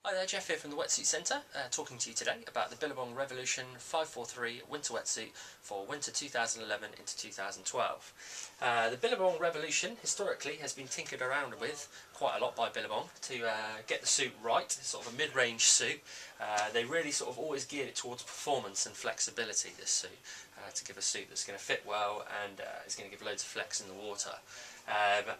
Hi there, Jeff here from the Wetsuit Centre, talking to you today about the Billabong Revolution 543 winter wetsuit for winter 2011 into 2012. The Billabong Revolution historically has been tinkered around with quite a lot by Billabong to get the suit right. It's sort of a mid-range suit. They really sort of always geared it towards performance and flexibility, this suit, to give a suit that's going to fit well and is going to give loads of flex in the water.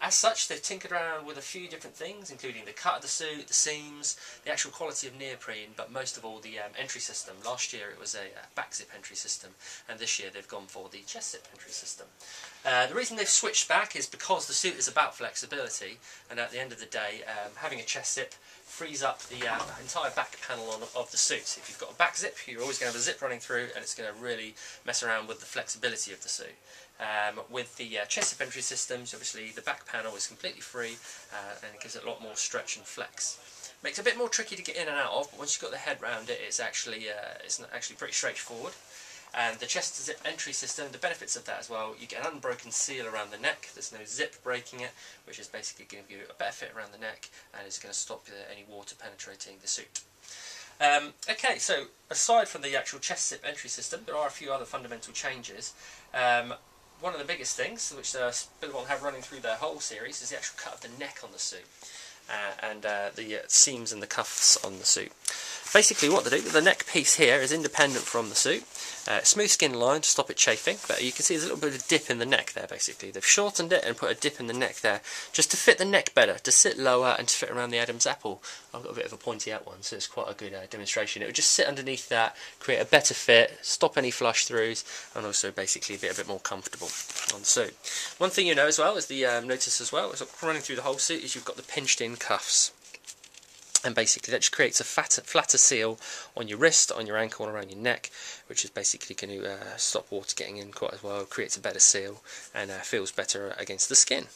As such, they've tinkered around with a few different things, including the cut of the suit, the seams, the actual quality of neoprene, but most of all the entry system. Last year it was a back zip entry system, and this year they've gone for the chest zip entry system. The reason they've switched back is because the suit is about flexibility, and at the end of the day, having a chest zip frees up the entire back panel of the suit. If you've got a back zip, you're always going to have a zip running through, and it's going to really mess around with the flexibility of the suit. With the chest zip entry systems, obviously the back panel is completely free, and it gives it a lot more stretch and flex. Makes it a bit more tricky to get in and out of, but once you've got the head round it, it's actually pretty straightforward. And the chest zip entry system, the benefits of that as well, you get an unbroken seal around the neck. There's no zip breaking it, which is basically going to give you a better fit around the neck, and is going to stop any water penetrating the suit. Okay, so aside from the actual chest zip entry system, there are a few other fundamental changes. One of the biggest things, which Billabong have running through their whole series, is the actual cut of the neck on the suit, and the seams and the cuffs on the suit. Basically what they do, the neck piece here is independent from the suit. Smooth skin line to stop it chafing, but you can see there's a little bit of dip in the neck there basically. They've shortened it and put a dip in the neck there, just to fit the neck better, to sit lower and to fit around the Adam's apple. I've got a bit of a pointy out one, so it's quite a good demonstration. It would just sit underneath that, create a better fit, stop any flush throughs, and also basically be a bit more comfortable on the suit. One thing you know as well is notice as well, is running through the whole suit, is you've got the pinched in cuffs. And basically that just creates a flatter seal on your wrist, on your ankle, and around your neck, which is basically going to stop water getting in quite as well, creates a better seal, and feels better against the skin.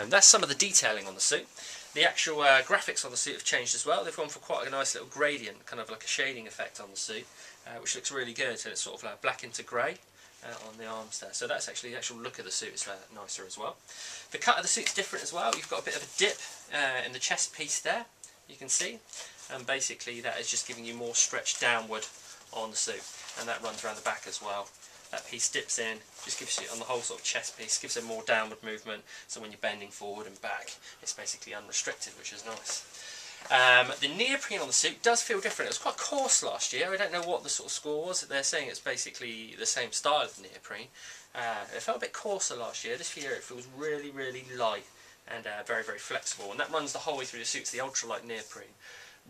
That's some of the detailing on the suit. The actual graphics on the suit have changed as well. They've gone for quite a nice little gradient, kind of like a shading effect on the suit, which looks really good. So it's sort of like black into grey on the arms there. So that's actually the actual look of the suit is nicer as well. The cut of the suit's different as well. You've got a bit of a dip in the chest piece there, you can see, and basically that is just giving you more stretch downward on the suit, and that runs around the back as well. That piece dips in, just gives you, on the whole sort of chest piece, gives it more downward movement, so when you're bending forward and back, it's basically unrestricted, which is nice. The neoprene on the suit does feel different. It was quite coarse last year. I don't know what the sort of score was. They're saying it's basically the same style of neoprene. It felt a bit coarser last year. This year it feels really, really light and very, very flexible, and that runs the whole way through the suit. It's the ultralight neoprene.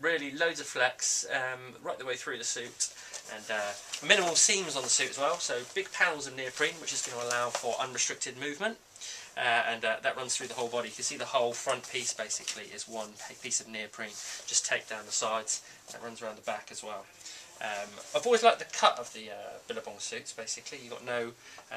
Really loads of flex right the way through the suit, and minimal seams on the suit as well, so big panels of neoprene, which is going to allow for unrestricted movement, and that runs through the whole body. You can see the whole front piece basically is one piece of neoprene, just taped down the sides, and it runs around the back as well. I've always liked the cut of the Billabong suits. Basically, you've got no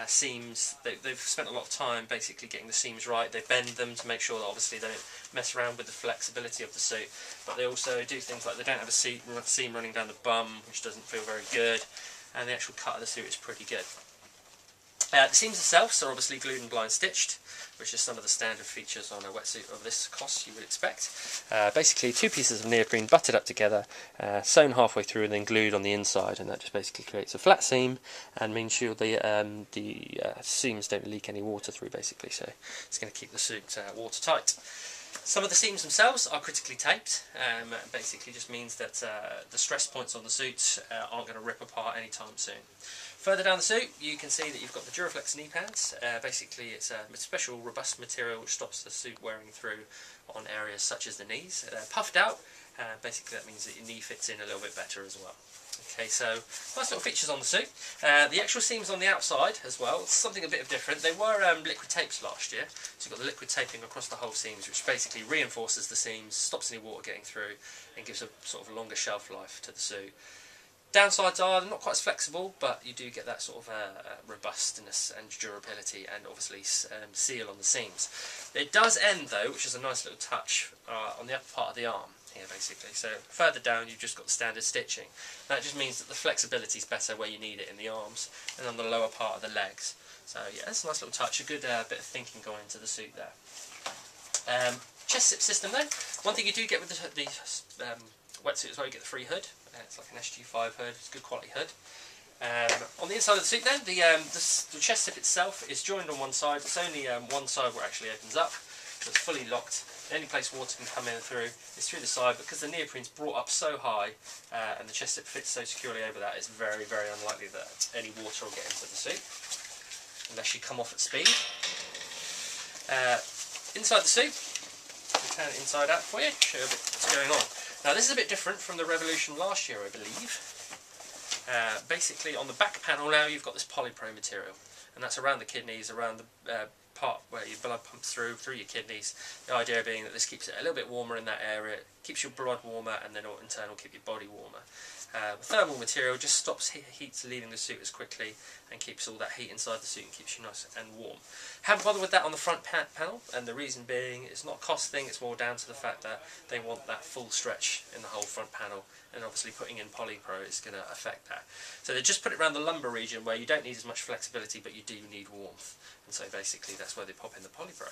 seams. They've spent a lot of time basically getting the seams right. They bend them to make sure that obviously they don't mess around with the flexibility of the suit. But they also do things like they don't have a seam running down the bum, which doesn't feel very good. And the actual cut of the suit is pretty good. The seams themselves are obviously glued and blind stitched, which is some of the standard features on a wetsuit of this cost you would expect. Basically 2 pieces of neoprene butted up together, sewn halfway through and then glued on the inside, and that just basically creates a flat seam and means sure the seams don't leak any water through basically, so it's going to keep the suit watertight. Some of the seams themselves are critically taped. Basically just means that the stress points on the suit aren't going to rip apart anytime soon. Further down the suit, you can see that you've got the Duraflex knee pads. Basically it's a special robust material which stops the suit wearing through on areas such as the knees. They're puffed out, basically that means that your knee fits in a little bit better as well. Okay, so nice little features on the suit. The actual seams on the outside as well, something a bit different. They were liquid tapes last year, so you've got the liquid taping across the whole seams, which basically reinforces the seams, stops any water getting through, and gives a sort of longer shelf life to the suit. Downsides are they're not quite as flexible, but you do get that sort of robustness and durability, and obviously seal on the seams. It does end though, which is a nice little touch, on the upper part of the arm here basically. So further down you've just got the standard stitching. That just means that the flexibility is better where you need it in the arms and on the lower part of the legs. So yeah, that's a nice little touch, a good bit of thinking going into the suit there. Chest zip system though, one thing you do get with the Wetsuit as well, you get the free hood. It's like an SG5 hood, it's a good quality hood. On the inside of the suit then, the chest zip itself is joined on one side. It's only one side where it actually opens up, so it's fully locked. The only place water can come in through is through the side, because the neoprene's brought up so high and the chest zip fits so securely over that, it's very, very unlikely that any water will get into the suit, unless you come off at speed. Inside the suit, I'll turn it inside out for you, show you a bit what's going on. Now this is a bit different from the Revolution last year, I believe. Basically on the back panel now you've got this polypro material, and that's around the kidneys, around the part where your blood pumps through your kidneys. The idea being that this keeps it a little bit warmer in that area, keeps your blood warmer, and then in turn will keep your body warmer. The thermal material just stops heat leaving the suit as quickly and keeps all that heat inside the suit and keeps you nice and warm. Haven't bothered with that on the front panel, and the reason being it's not a cost thing, it's more down to the fact that they want that full stretch in the whole front panel, and obviously putting in polypro is going to affect that. So they just put it around the lumbar region where you don't need as much flexibility but you do need warmth, and so basically that's where they pop in the polypro.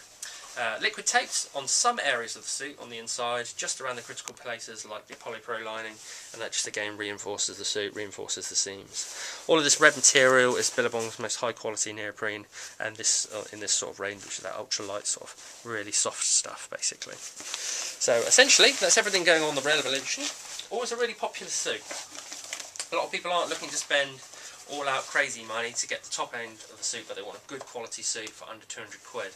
Liquid tapes on some areas of the suit on the inside, just around the critical places like the polypro lining, and that just again reinforces the suit, reinforces the seams. All of this red material is Billabong's most high quality neoprene, and this in this sort of range, which is that ultralight sort of really soft stuff basically. So essentially that's everything going on the Revolution. Always a really popular suit. A lot of people aren't looking to spend all out crazy money to get the top end of the suit, but they want a good quality suit for under 200 quid.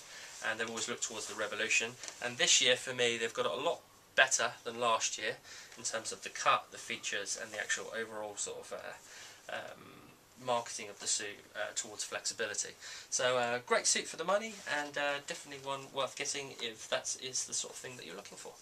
And they've always looked towards the Revolution, and this year for me they've got it a lot better than last year in terms of the cut, the features, and the actual overall sort of marketing of the suit towards flexibility. So great suit for the money, and definitely one worth getting if that is the sort of thing that you're looking for.